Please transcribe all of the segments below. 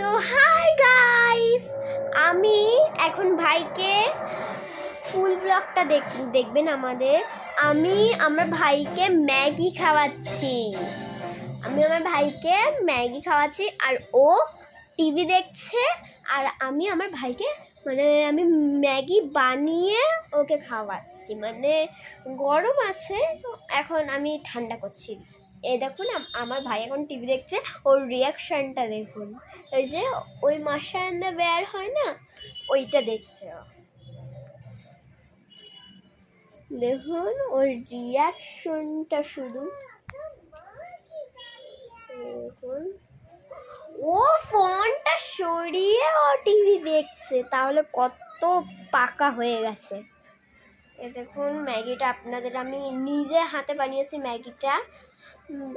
তো hi guys, আমি এখন ভাইকে ফুল ব্লগটা দেখবেন আমাদের। আমি আমার ভাইকে ম্যাগি খাওয়াচ্ছি আর ও টিভি দেখছে। আর আমি আমার ভাইকে আমি ম্যাগি বানিয়ে ওকে খাওয়াচ্ছি। গরম আছে, এখন আমি ঠান্ডা করছি। এই দেখুন আমার ভাই এখন টিভি দেখছে, ওর রিয়াকশানটা দেখুন। ওই যে ওই মাসায়ন্দা বের হয় না, ওইটা দেখছে ও। দেখুন ওর রিয়াকশনটা শুধু দেখুন। ও ফোনটা সরিয়ে ও টিভি দেখছে, তাহলে কত পাকা হয়ে গেছে। এ দেখুন ম্যাগিটা আপনাদের আমি নিজে হাতে বানিয়েছি। ম্যাগিটা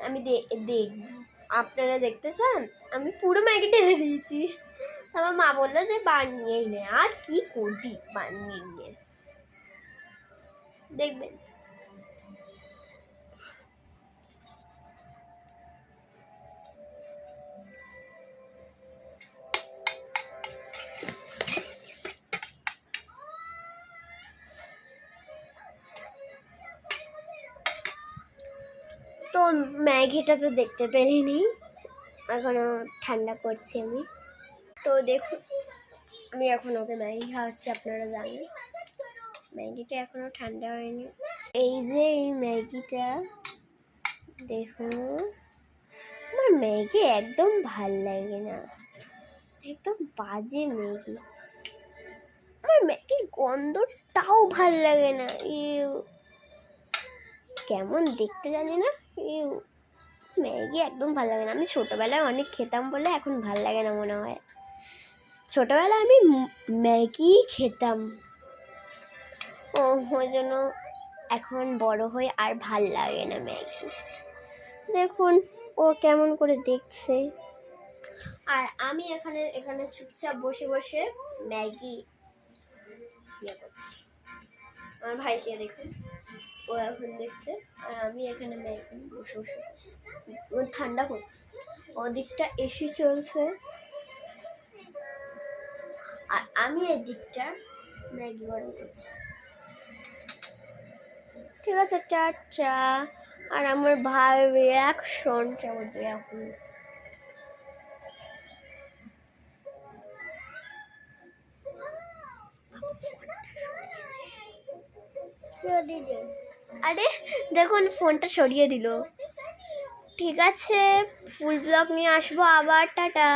আমি আপনারা দেখতে চান? আমি পুরো ম্যাগি ঢেলে দিয়েছি। আমার মা বললো যে বানিয়েই নে, আর কি করবি, বানিয়ে নে, দেখবেন। তো ম্যাগিটা তো দেখতে পেলিনি, এখনো ঠান্ডা করছি আমি। তো দেখুন আমি এখন ওকে ম্যাগি খাওয়াচ্ছি। আপনারা জানেন ম্যাগিটা এখনো ঠান্ডা হয়নি। এই যে এই ম্যাগিটা দেখুন, আমার ম্যাগি একদম ভাল লাগে না, একদম বাজে ম্যাগি। আমার ম্যাগির গন্ধটাও ভাল লাগে না, কেমন দেখতে জানি না। ম্যাগি একদম ভালো লাগে না। আমি ছোটোবেলায় অনেক খেতাম বলে এখন ভাল লাগে না মনে হয়। ছোটোবেলায় আমি ম্যাগি খেতাম, ওই জন্য এখন বড় হয়ে আর ভাল লাগে না ম্যাগি। দেখুন ও কেমন করে দেখছে, আর আমি এখানে চুপচাপ বসে বসে ম্যাগি করছি। আমার ভাইকে দেখুন, ও এখন দেখছে, আর আমি এখানে ম্যাগি বসে বসে ঠান্ডা করছি। ওদিকটা এসি চলছে আর আমি এদিকটা ম্যাগি গরম করছি। ঠিক আছে, টাটা। আর আমার ভাইয়ের রিয়াকশনটা বলবে এখন। আরে দেখুন ফোনটা সরিয়ে দিল। ঠিক আছে, ফুল ব্লগ নিয়ে আসবো আবার, টাটা।